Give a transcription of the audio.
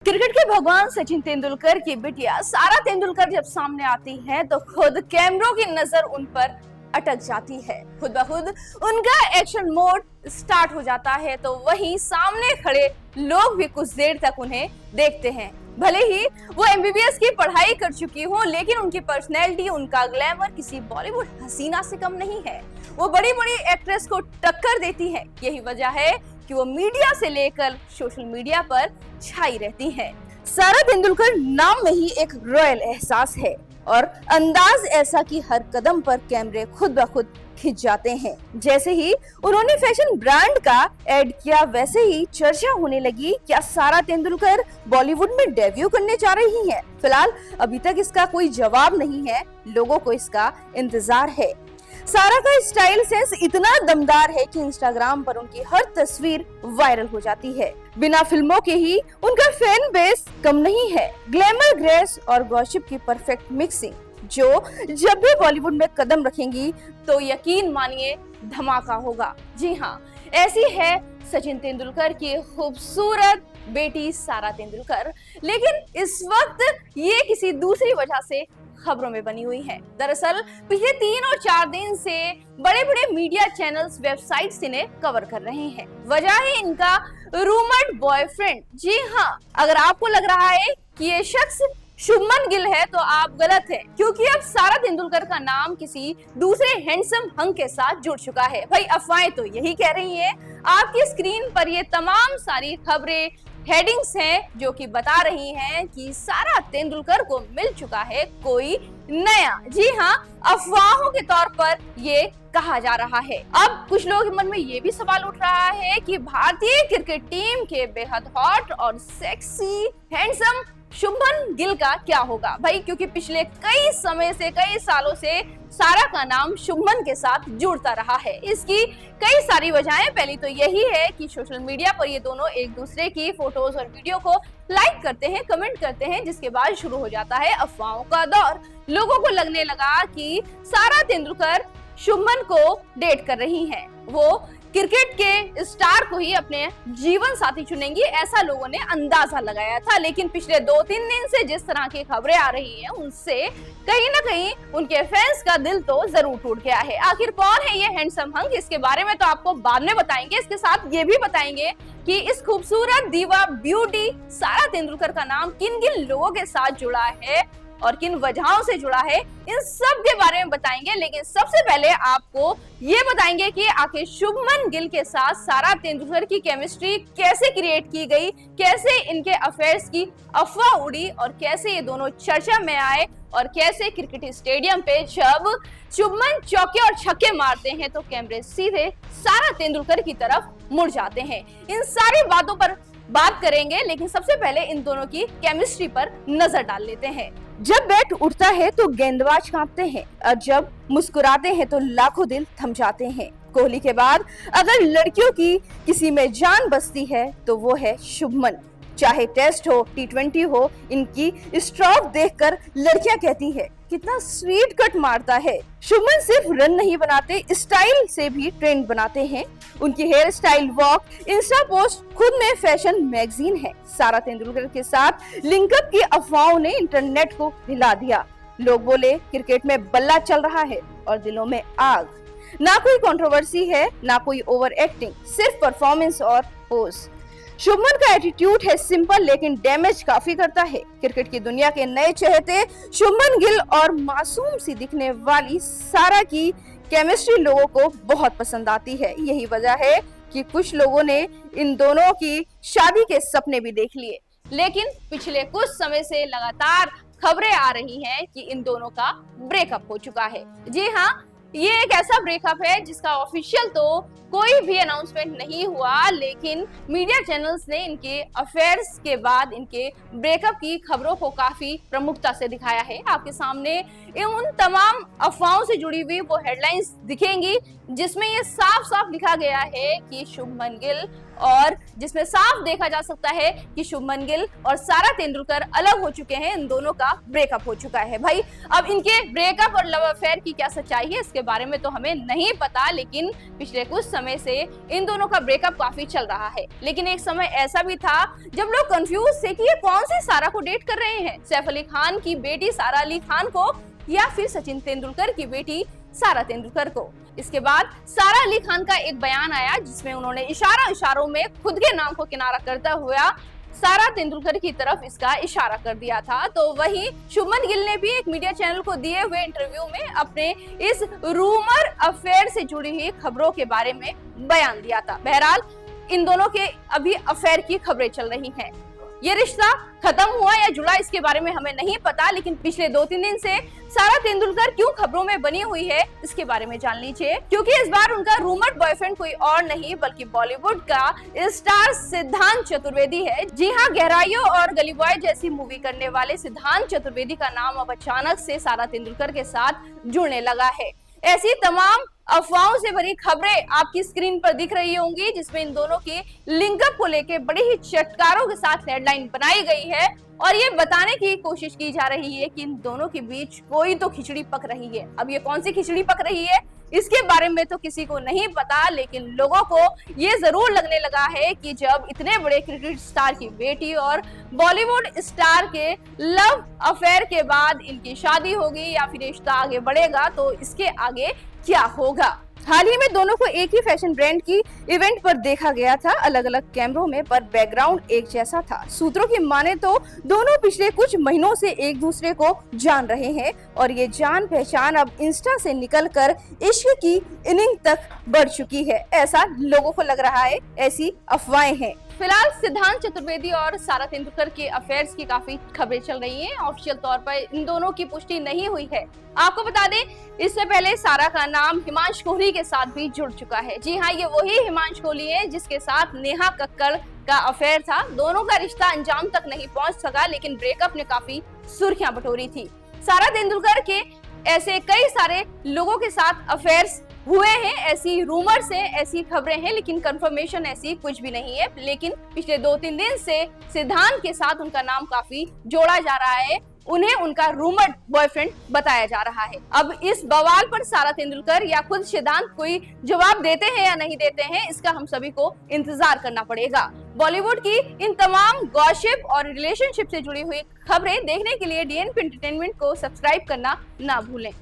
Cricket के भगवान सचिन तेंदुलकर की बिटिया सारा तेंदुलकर जब सामने आती है तो खुद कैमरों की नजर उन पर अटक जाती है। खुद ब खुद उनका एक्शन मोड स्टार्ट हो जाता है तो वहीं सामने खड़े लोग भी कुछ देर तक उन्हें देखते हैं। भले ही वो एमबीबीएस की पढ़ाई कर चुकी हो, लेकिन उनकी पर्सनैलिटी, उनका ग्लैमर किसी बॉलीवुड हसीना से कम नहीं है। वो बड़ी बड़ी एक्ट्रेस को टक्कर देती है। यही वजह है कि वो मीडिया से लेकर सोशल मीडिया पर छाई रहती हैं। सारा तेंदुलकर नाम में ही एक रॉयल एहसास है और अंदाज ऐसा कि हर कदम पर कैमरे खुद ब खुद खिंच जाते हैं। जैसे ही उन्होंने फैशन ब्रांड का ऐड किया, वैसे ही चर्चा होने लगी, क्या सारा तेंदुलकर बॉलीवुड में डेब्यू करने जा रही हैं? फिलहाल अभी तक इसका कोई जवाब नहीं है, लोगों को इसका इंतजार है। सारा का स्टाइल सेंस इतना दमदार है कि इंस्टाग्राम पर उनकी हर तस्वीर वायरल हो जाती है। बिना फिल्मों के ही उनका फैन बेस कम नहीं है। ग्लैमर, ग्रेस और गॉसिप की परफेक्ट मिक्सिंग जो जब भी बॉलीवुड में कदम रखेंगी तो यकीन मानिए धमाका होगा। जी हाँ, ऐसी है सचिन तेंदुलकर की खूबसूरत बेटी सारा तेंदुलकर। लेकिन इस वक्त ये किसी दूसरी वजह से खबरों में बनी हुई है। दरअसल पिछले 3 और 4 दिन से बड़े बड़े मीडिया चैनल्स, वेबसाइट्स इन्हें कवर कर रहे हैं। वजह है इनका रूमर्ड बॉयफ्रेंड। जी हाँ, अगर आपको लग रहा है कि ये शख्स शुभमन गिल है तो आप गलत हैं, क्योंकि अब सारा तेंदुलकर का नाम किसी दूसरे हैंडसम हंक के साथ जुड़ चुका है। भाई अफवाहें तो यही कह रही हैं। आपकी स्क्रीन पर ये तमाम सारी खबरें, हेडिंग्स हैं जो कि बता रही हैं कि सारा तेंदुलकर को मिल चुका है कोई नया। जी हाँ, अफवाहों के तौर पर ये कहा जा रहा है। अब कुछ लोगों के मन में ये भी सवाल उठ रहा है कि भारतीय क्रिकेट टीम के बेहद हॉट और सेक्सी हैंडसम शुभमन गिल का क्या होगा भाई, क्योंकि पिछले कई समय से, कई सालों से सारा का नाम शुभमन के साथ जुड़ता रहा है। इसकी कई सारी वजहें। पहली तो यही है कि सोशल मीडिया पर ये दोनों एक दूसरे की फोटोज और वीडियो को लाइक करते हैं, कमेंट करते हैं, जिसके बाद शुरू हो जाता है अफवाहों का दौर। लोगों को लगने लगा कि सारा तेंदुलकर शुभमन को डेट कर रही हैं। वो क्रिकेट के स्टार को ही अपने जीवन साथी चुनेंगी, ऐसा लोगों ने अंदाजा लगाया था। लेकिन पिछले 2-3 दिन से जिस तरह की खबरें आ रही हैं, उनसे कहीं ना कहीं उनके फैंस का दिल तो जरूर टूट गया है। आखिर कौन है ये हैंडसम हंक, इसके बारे में तो आपको बाद में बताएंगे। इसके साथ ये भी बताएंगे कि इस खूबसूरत दीवा ब्यूटी सारा तेंदुलकर का नाम किन किन लोगों के साथ जुड़ा है और किन वजहों से जुड़ा है, इन सब के बारे में बताएंगे। लेकिन सबसे पहले आपको ये बताएंगे कि आखिर शुभमन गिल के साथ सारा तेंदुलकर की केमिस्ट्री कैसे क्रिएट की गई, कैसे इनके अफेयर्स की अफवाह उड़ी और कैसे ये दोनों चर्चा में आए, और कैसे क्रिकेट स्टेडियम पे जब शुभमन चौके और छक्के मारते हैं तो कैमरे सीधे सारा तेंदुलकर की तरफ मुड़ जाते हैं। इन सारी बातों पर बात करेंगे, लेकिन सबसे पहले इन दोनों की केमिस्ट्री पर नजर डाल लेते हैं। जब बैट उठता है तो गेंदबाज कांपते हैं और जब मुस्कुराते हैं तो लाखों दिल थम जाते हैं। कोहली के बाद अगर लड़कियों की किसी में जान बसती है तो वो है शुभमन। चाहे टेस्ट हो, T20 हो, इनकी स्ट्रोक देखकर लड़कियां कहती है कितना स्वीट कट मारता है। शुभमन सिर्फ रन नहीं बनाते, स्टाइल से भी ट्रेंड बनाते हैं। उनकी hair style, walk, insta post खुद में फैशन मैगजीन है। सारा तेंदुलकर के साथ लिंकअप की अफवाहों ने इंटरनेट को हिला दिया। लोग बोले क्रिकेट में बल्ला चल रहा है और दिलों में आग। ना कोई कंट्रोवर्सी है, ना कोई ओवर एक्टिंग, सिर्फ परफॉर्मेंस और पोज। शुभमन का एटीट्यूड है सिंपल लेकिन डैमेज काफी करता है। क्रिकेट की दुनिया के नए चहेते शुभमन गिल और मासूम सी दिखने वाली सारा की केमिस्ट्री लोगों को बहुत पसंद आती है। यही वजह है कि कुछ लोगों ने इन दोनों की शादी के सपने भी देख लिए। लेकिन पिछले कुछ समय से लगातार खबरें आ रही हैं कि इन दोनों का ब्रेकअप हो चुका है। जी हाँ, ये एक ऐसा ब्रेकअप है जिसका ऑफिशियल तो कोई भी अनाउंसमेंट नहीं हुआ, लेकिन मीडिया चैनल्स ने इनके अफेयर्स के बाद इनके ब्रेकअप की खबरों को काफी प्रमुखता से दिखाया है। आपके सामने उन तमाम अफवाहों से जुड़ी हुई वो हेडलाइंस दिखेंगी जिसमें ये साफ साफ लिखा गया है कि शुभमन गिल, और जिसमें साफ देखा जा सकता है कि शुभमन गिल और सारा तेंदुलकर अलग हो चुके हैं। इन दोनों का ब्रेकअप हो चुका है। भाई अब इनके ब्रेकअप और लव अफेयर की क्या सच्चाई है, इसके बारे में तो हमें नहीं पता, लेकिन पिछले कुछ समय से इन दोनों का ब्रेकअप काफी चल रहा है, लेकिन एक समय ऐसा भी था जब लोग कंफ्यूज थे कि ये कौन सी सारा को डेट कर रहे हैं, सैफ अली खान की बेटी सारा अली खान को या फिर सचिन तेंदुलकर की बेटी सारा तेंदुलकर को। इसके बाद सारा अली खान का एक बयान आया जिसमें उन्होंने इशारों में खुद के नाम को किनारा करता हुआ सारा तेंदुलकर की तरफ इसका इशारा कर दिया था। तो वहीं शुभमन गिल ने भी एक मीडिया चैनल को दिए हुए इंटरव्यू में अपने इस रूमर अफेयर से जुड़ी हुई खबरों के बारे में बयान दिया था। बहरहाल इन दोनों के अभी अफेयर की खबरें चल रही हैं। ये रिश्ता खत्म हुआ या जुड़ा इसके बारे में हमें नहीं पता, लेकिन पिछले 2-3 दिन से सारा तेंदुलकर क्यों खबरों में बनी हुई है इसके बारे में जान लीजिए, क्योंकि इस बार उनका रूमर्ड बॉयफ्रेंड कोई और नहीं बल्कि बॉलीवुड का स्टार सिद्धांत चतुर्वेदी है। जी हाँ, गहराइयों और गली बॉय जैसी मूवी करने वाले सिद्धांत चतुर्वेदी का नाम अब अचानक से सारा तेंदुलकर के साथ जुड़ने लगा है। ऐसी तमाम अफवाहों से भरी खबरें आपकी स्क्रीन पर दिख रही होंगी जिसमें इन दोनों की लिंकअप को लेकर बड़ी ही चटकारों के साथ हेडलाइन बनाई गई है और ये बताने की कोशिश की जा रही है कि इन दोनों के बीच कोई तो खिचड़ी पक रही है। अब ये कौन सी खिचड़ी पक रही है इसके बारे में तो किसी को नहीं पता, लेकिन लोगों को ये जरूर लगने लगा है कि जब इतने बड़े क्रिकेट स्टार की बेटी और बॉलीवुड स्टार के लव अफेयर के बाद इनकी शादी होगी या फिर रिश्ता आगे बढ़ेगा तो इसके आगे क्या होगा। हाल ही में दोनों को एक ही फैशन ब्रांड की इवेंट पर देखा गया था, अलग अलग कैमरों में, पर बैकग्राउंड एक जैसा था। सूत्रों की माने तो दोनों पिछले कुछ महीनों से एक दूसरे को जान रहे हैं और ये जान पहचान अब इंस्टा से निकलकर इश्क की इनिंग तक बढ़ चुकी है, ऐसा लोगों को लग रहा है, ऐसी अफवाहें हैं। फिलहाल सिद्धांत चतुर्वेदी और सारा तेंदुलकर के अफेयर्स की काफी खबरें चल रही हैं। ऑफिशियल तौर पर इन दोनों की पुष्टि नहीं हुई है। आपको बता दें, इससे पहले सारा का नाम हिमांशु कोहली के साथ भी जुड़ चुका है। जी हाँ, ये वही हिमांशु कोहली है जिसके साथ नेहा कक्कड़ का अफेयर था। दोनों का रिश्ता अंजाम तक नहीं पहुंच सका, लेकिन ब्रेकअप ने काफी सुर्खियां बटोरी थी। सारा तेंदुलकर के ऐसे कई सारे लोगों के साथ अफेयर्स हुए हैं, ऐसी रूमर्स हैं, ऐसी खबरें हैं, लेकिन कंफर्मेशन ऐसी कुछ भी नहीं है। लेकिन पिछले 2-3 दिन से सिद्धांत के साथ उनका नाम काफी जोड़ा जा रहा है, उन्हें उनका रूमर्ड बॉयफ्रेंड बताया जा रहा है। अब इस बवाल पर सारा तेंदुलकर या खुद सिद्धांत कोई जवाब देते हैं या नहीं देते हैं, इसका हम सभी को इंतजार करना पड़ेगा। बॉलीवुड की इन तमाम गॉसिप और रिलेशनशिप से जुड़ी हुई खबरें देखने के लिए डीएनपी एंटरटेनमेंट को सब्सक्राइब करना ना भूलें।